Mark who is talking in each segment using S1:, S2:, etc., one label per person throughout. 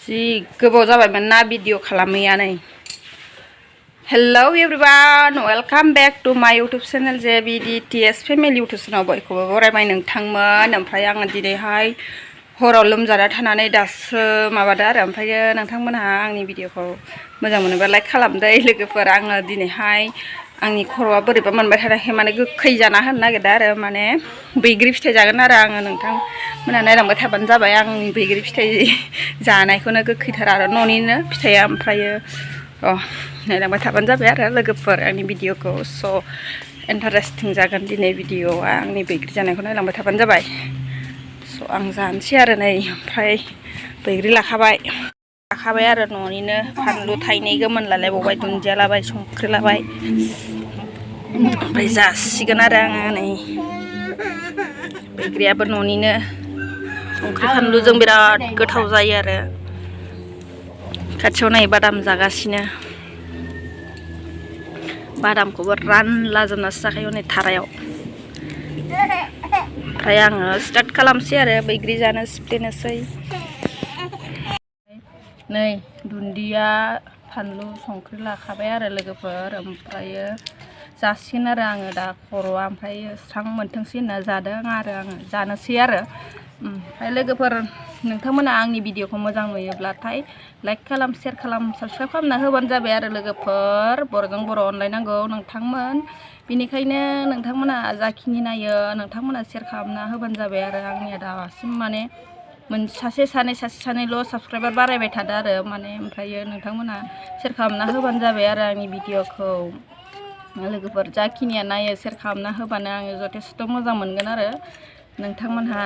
S1: जि गोबाव जाबायमोन ना भिडिअ खालामैया नै hello everyone welcome back to my YouTube channel JBDTS family YouTube channel बयखौबो बरायबाय नोंथांमोन। ओमफ्राय आङो दिनैहाय हराव लोमजाना थानानै दासो माबादो आरो ओमफ्राय नोंथांमोनहा आंनि भिडिअखौ मोजां मोनोबा लाइक खालामदो लोगोफोर। आङो दिनैहाय आंनि खर'आ बोरैबा मोनबाय थानायखाय माने गोखै जाना होनो नागिरदों आरो माने बैग्रि फिथाइ जागोन आरो आङो नोंथांमोनहा नायलांबाय थाबानो जाबाय आंनि बैग्रि फिथाइ जानायखौनो गोखैथार आरो न'निनो फिथाइया ओमफ्रायो नायलांबाय थाबानो जाबाय आरो लोगोफोर आंनि भिडिअखौ स' इन्टारेस्टिं जागोन दिनै भिडिअआ आंनि बैग्रि जानायखौ नायलांबाय थाबानो जाबाय। स' आं जानोसै आरो नै ओमफ्राय बैग्रि लाखाबाय आरो न'निनो फानलु थाइनै गोमोन लालायबावबाय दुन्दिया लाबाय संख्रि लाबाय ओमफ्राय जासिगोन आरो आङो नै बैग्रियाबो न'निनो संख्रि फानलुजों बिराद गोथाव जायो आरो खाथियाव नै बादाम जागासिनो बादामखौबो रानलाजोबनासो जाखायो नै थारायाव। ओमफ्राय आङो स्टार्ट खालामसै आरो बैग्रि जानो सिफ्लेनोसै नै दुन्दिया फानलु संख्रि लाखाबाय आरो लोगोफोर ओमफ्रायो जासिगोन आरो आङो दा खर'आ ओमफ्राय स्रां मोनथोंसै होनना जादों आरो आङो जानोसै आरो ओमफ्राय लोगोफोर नोंथांमोना आंनि भिडिअखौ मोजां नुयोब्लाथाय लाइक खालाम शेयार खालाम साबस्क्राइब खालामना होबानो जाबाय आरो लोगोफोर। बर'जों बर' अनलायनांगौ नोंथांमोन, बेनिखायनो नोंथांमोना जाखिनि नायो नोंथांमोना शेयार खालामना होबानो जाबाय आरो आंनिया दासिम माने सासे सानैल' साबस्क्राइबार बारायबाय थादों आरो माने ओमफ्रायो नोंथांमोना शेयार खालामना होबानो जाबाय आरो आंनि भिडिअखौ लोगोफोर जाखिनिया नायो शेयार खालामना होबानो आङो जथेस्थ' मोजां मोनगोन आरो नोंथांमोनहा।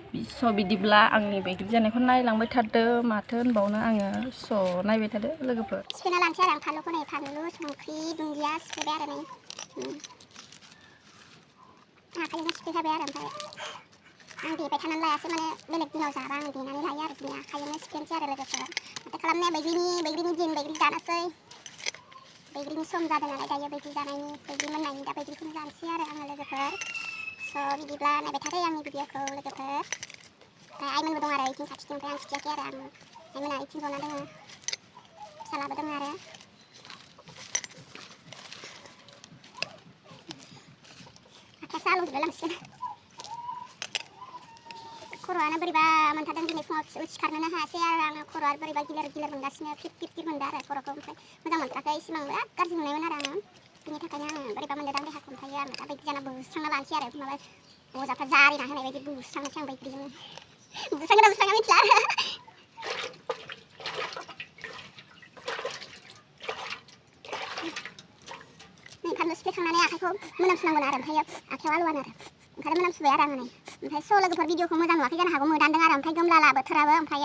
S1: स' बिदिब्ला आंनि बैग्रि जानायखौ नायलांबाय थादो माथो होनबावनो आङो स' नायबाय थादो लोगोफोर।
S2: सिफ्लेना लानोसै आरो आं फानलुखौ नै फानलु संख्रि दुन्दिया सिफ्लेबाय आरो नै आखाइजों सिफ्लेखाबाय आरो ओमफ्राय आं देबाय थानानै लायासै माने बेलेग दिनाव जाबा आं देनानै लायो आरो दिनै आखाइजोंनो सिफ्लेनोसै आरो लोगोफोर। माथो खालामनो बैग्रिनि दिन बैग्रि जानोसै बैग्रिनि सम जादों नालाय दायो बैग्रि जानायनि बैग्रि मोननायनि दा बैग्रिखौनो जानोसै आरो आङो लोगोफोर। स' बिदिब्ला नायबाय थादो आंनि भिडिअखौ लोगोफोर। ओमफ्राय आइमोनबो दं आरो इथिं खाथिथिं ओमफ्राय आं खिथियाखै आरो आइमोना इथिं जना दङ फिसालाबो दङ आरो आखाइयासो आलौजोबलाय लांसिगोन। खर'आनो बोरैबा मोनथारदों दिनै फुङाव सिखारनोनो हायासै आरो आङो खर'आ बोरैबा गिलिर मोनगासिनो फिर मोनदों आरो खर'खौ ओमफ्राय मोजां मोनथाराखै सिमां बिराद गाज्रि नुनायमोन आरो आङो बिनि थाखायनो आङो बोरैबा मोनदों देहाखौ। ओमफ्राय आङो दा बैग्रि जाना बुस्रांना लानोसै आरो माबा अजाफ्रा जारिना होनाय बायदि बुस्रांनोसै आं बैग्रिजोंनो बुस्रांना मिथिला आरो नै फानलु सिफ्लेखांनानै आखाइखौ मोनामसुनांगोन आरो ओमफ्राय आखाइयाव आलौवानो आरो ओंखायनो मोनामसुबाय आरो आङो नै ओमफ्राय स' लोगोफोर भिडिअखौ मोजां नुवाखै जानो हागौ मोदानदों आरो ओमफ्राय गोमलाला बोथोराबो ओमफ्राय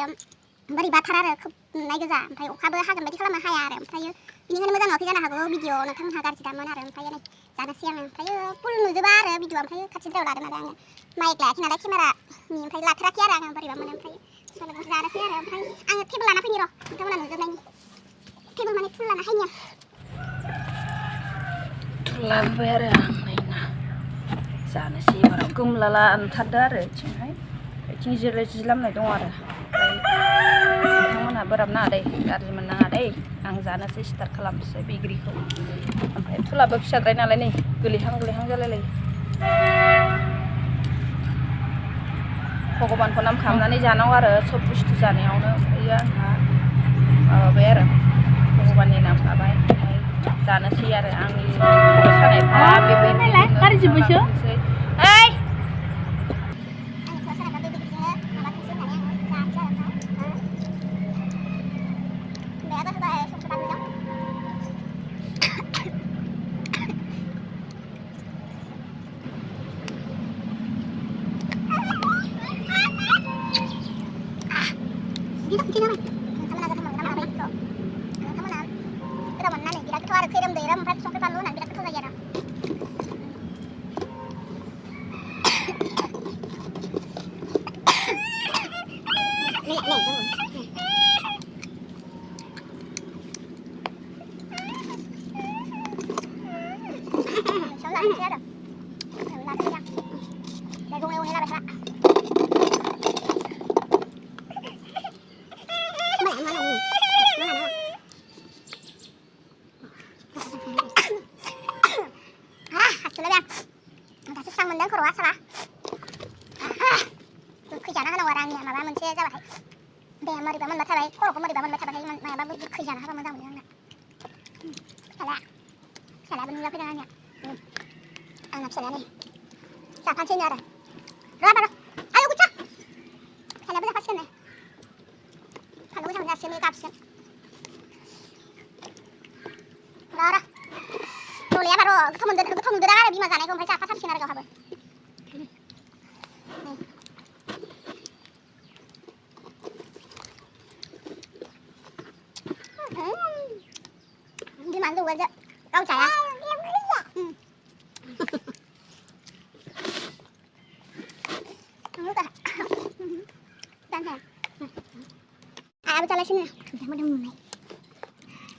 S2: बोरैबाथार आरो खोब नुनाय गोजा ओमफ्राय अखाबो हागोन बायदि खालामनो हाया आरो ओमफ्राय बेनिखायनो मोजां नुवाखै जानो हागौ भिडिअ नोंथांमोनहा गाज्रि दामोन आरो ओमफ्राय नै जानोसै आङो ओमफ्राय फुल नुजोबा आरो भिडिअ ओमफ्राय खाथिद्रायाव लादों आरो आङो माइक लायाखै नालाय केमेरानि ओमफ्राय लाथाराखै आरो आङो बोरैबा मोनो ओमफ्राय स' लोगोफोर जानोसै आरो ओमफ्राय आङो टेबोल लाना फैनि र' नोंथांमोना नुजोबनायनि टेबोल माने थुल लाना हायनि
S1: थुल लाबोबाय आरो आं नायना जानोसै एबाराव गोमलाला ओंखारदो आरो इथिंहाय इथिं जिलामनाय दं आरो ओमफ्राय नोंथांमोनहा बोराब नाङा दै गाज्रि मोननाङा दै आं जानोसै स्टार्ट खालामसै बैग्रिखौ। ओमफ्राय थुलाबो फिसाद्राय नालाय नै गोलैहां जालायलायो। भगबानखौ नाम खालामनानै जानांगौ आरो सब बुस्थु जानायावनो ओमफ्राय आंहा माबाबाय आरो भगबाननि नाम लाबाय ओमफ्राय जानोसै आरो आंनि खर' सानायफ्रा बे बैग्रिजोंनो
S2: जाबाथाय देहा मोरैबा मोनबा थाबाय खर'खौ मोरैबा मोनबा थाबाथाय मायाबाबो गोखै जानो हाबा मोजां मोनो आंना फिसालायाबो नुजाफैदों आंना फिसालाया नै जाफानोसैनो आरो र' आयौ गुच्चा फिसालायाबो जाफासिगोन नै फानलु गोसा जासिगोन गाबसिगोन र' रलेयाबा र' गोथाव मोनदों आरो बिमा जानायखौ ओमफ्राय जाफाथारसिगोन आरो गावहाबो बिमानो जौगोन गाव जाया आयाबो जालायसिनो मोदोम मोननाय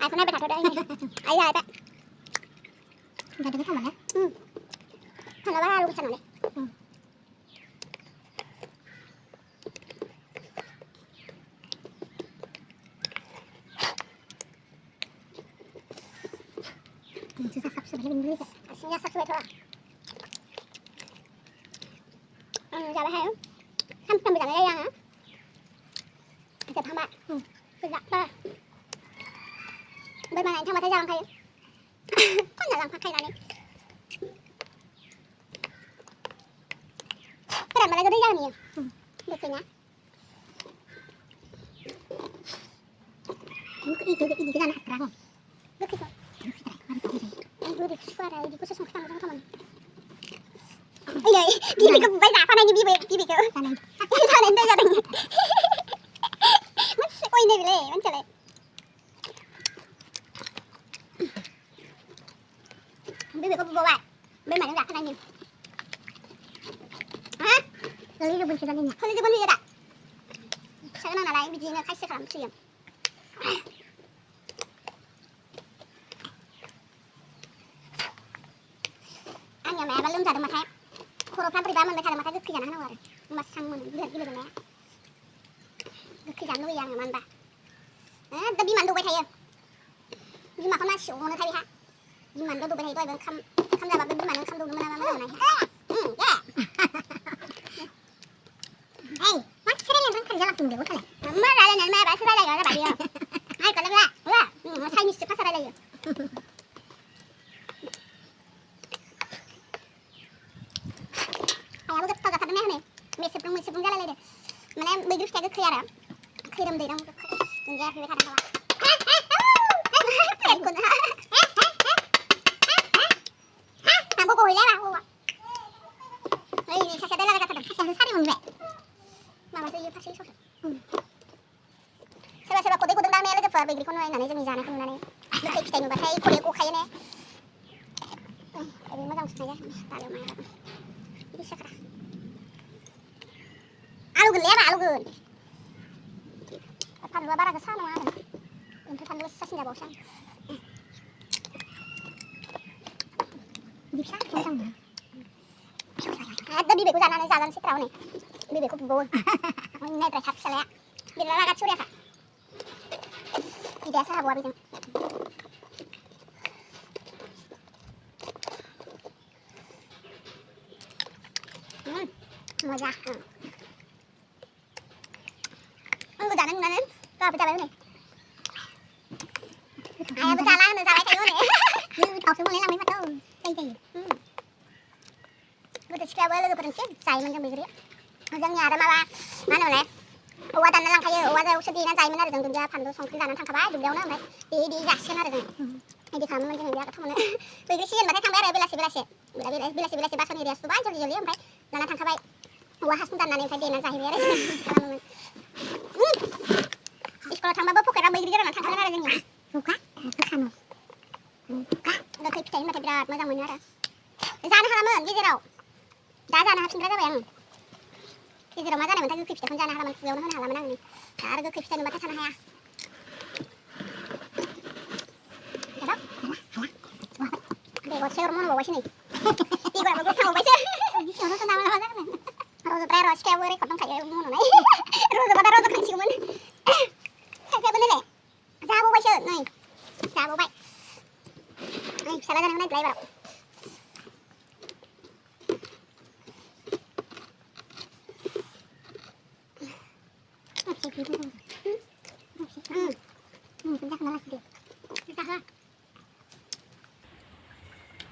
S2: आइखौ नायबाय थाथ'दो आइ जाहैबाय जादों गोथाव मोनो थांलाबा आलु गोसा नालाय 진짜 쌉싸해 민들이가 진짜 쌉싸해 좋아 잘해 해요 3편 비잖아요 양아 이제 봐봐 그자 봐 얼마나 참아 대장한 가요 혼자랑 파카이 나네 그래 말해 그 대장이에요 몇 개냐 이게 나 하더라고 이렇게 Gue suara di khusus sama teman-teman. Iya, bibi ke bayi apa nanya bibi ke? Sana ente jadinya. Masih kau ini bile, mencele. Bibi kau bawa, bayi mana nggak nanya? Hah? Lalu dia bunyi jadinya. Kalau dia bunyi ada. Saya nak nalai bijinya kasih kalam siam. Anh nhà mẹ bà lưng ra được mà thấy khổ phan bari ba mình thấy mà thấy cứ khi nó rồi mà sang mình được cái này cứ khi nó bây giờ mình bà đã bị mình đâu vậy thầy nhưng mà không ai chịu nó thấy ha nhưng mà đâu đâu vậy thầy tôi vẫn không ra bà bị mình không đâu mà này hey mắt sẽ lên thằng giờ là cùng được thôi mà ra lên mẹ bà sẽ ra đây rồi các bạn đi ai còn ra nó thay như sự phát ra đây rồi ayah udah tahu kata mana nih mesep jalan lagi mana begitu saya ke kaya kirim deh dong menjadi kita ada apa aku dah aku kau hilang aku ini saya dah kata saya sari mundur mama tuh pasti sok sebab kau dek dah lagi far begitu kau nanya jadi jangan kau nanya betul kita ini bahaya kau dek kau kaya nih ini macam saja tahu mana ini sekarang algun leba algun pan dua bara ke sana ada untuk pan dua sasnya bosan bisa macam ada bibi ku jalan jalan si perahu nih bibi ku bawa ini terhap selea bila lagat surya kak tidak sah buat bintang mojah gue jalan mana kau bisa bayar nih ayah berjalan berjalan kayak gini ini tahu semua lelang memang tahu kayak gue tuh sekian lagi berhenti saya macam begini jangan ada malah mana nih uang dan lelang kayak uang ada sedih nanti mana ada jangan dia pandu songkri dan tangkap aja dia mana di jaksel ada ini kamu macam dia ketemu nih begini sih mereka tambah bilasi bahasa nih dia tuh banyak jadi sampai dan tangkap aja uang khas dan nanti dia nanti akhirnya kalau tambah bapak kira begini kan tangkap ada jangan buka kesana buka udah kayak kita ini mati berat macam mana ada sana halaman gitu tau dah sana habis berapa yang gitu tau macam mana kita kan sana halaman sejauh mana halaman ini ada gue kita ini mati sana ya Kedok? Deh, buat saya hormon bawa sini. Tiba bawa tahu baca. Di sana tuh nama-nama kan. Rosa prero, kayak beri kotong kayak ngono nih. Rosa kan sih mun. Kayak bener deh. Sabu baca nih. Sabu baik. Nih, salah dan naik lagi, Bro.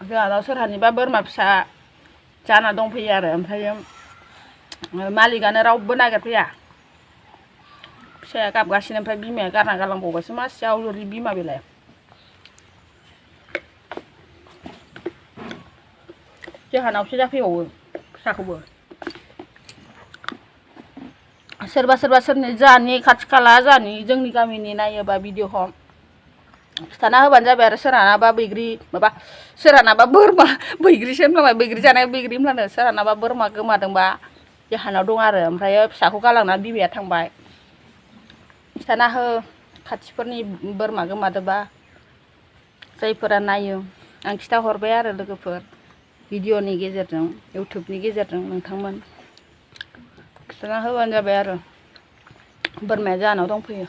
S1: जोंहानाव सोरहानिबा बोरमा फिसा जाना दंफैयो आरो ओमफ्राय मालिकआनो रावबो नागिरफैया फिसाया गाबगासिनो ओमफ्राय बिमाया गारना गालांबावबायसो मासे आवलुरि बिमा बेलाय जोंहानावसो जाफैबावो फिसाखौबो सोरबा सोरनि जोंहानि खाथि खाला जोंनि गामिनि नायोबा भिडिअखौ खिथाना होबानो जाबाय आरो सोरहानाबा बैग्रि माबा सोरहानाबा बोरमा बैग्रिसो होनफ्लांबाय बैग्रि जानाय बैग्रि होनफ्लांदों सोरहानाबा बोरमा गोमादोंबा जोंहानाव दं आरो ओमफ्राय फिसाखौ गालांना बिमाया थांबाय खिथाना हो खाथिफोरनि बोरमा गोमादोंबा जायफोरा नायो आं खिथाहरबाय आरो लोगोफोर भिडिअनि गेजेरजों इउटुबनि गेजेरजों नोंथांमोन खिथाना होबानो जाबाय आरो बोरमाया जोंहानाव दंफैयो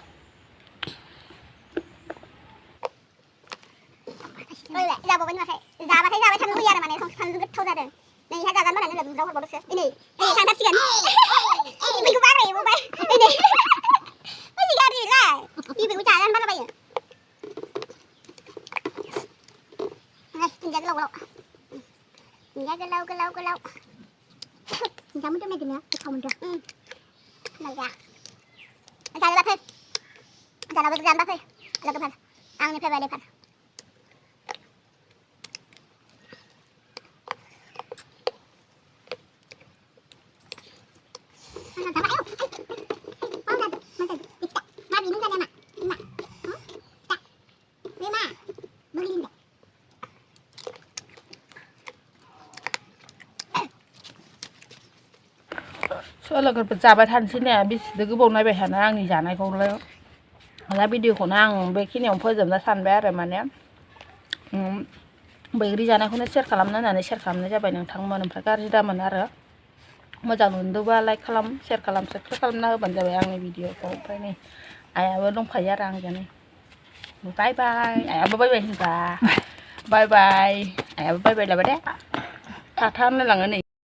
S2: जाबावबाय नाथाय जाबाथाय जाबाय थानो लुगैयो आरो माने संख्रि गोथाव जादों नै इहा जागोन माने नों बुज्राव हरबावदोसो नै थांगासिगोन बेखौ बारायबावबाय नै ओइ गारिलाय बेखौ जानो बालाबायो दुन्दिया गोलाव दुन्दिया मोदोमनायदोंना गोथाव मोनदों मोजां जानोबा फै जानोबा फै लोगोफोर आंनिफ्राय बायदोफोर
S1: लोगोफोर जाबाय थानोसै ने बेसे गोबाव नायबाय थानो आंनि जानायखौलाय दा भिडिअखौनो आं बेखिनियावनो फोजोबनो सानबाय आरो माने बैग्रि जानायखौनो शेयार खालामनो होननानै शेयार खालामनाय जाबाय नोंथांमोन ओमफ्राय गाज्रि दामोन आरो मोजां नुदोंबा लाइक खालाम शेयार खालाम साबस्क्राइब खालामना होबानो जाबाय आंनि भिडिअखौ ओमफ्राय नै आइयाबो दंफायो आरो आंजों नै बाय बाय आइयाबो बाय बाय होनबा बाय बाय आइयाबो बाय बाय लाबाय दे थाथा होनलायलाङो नै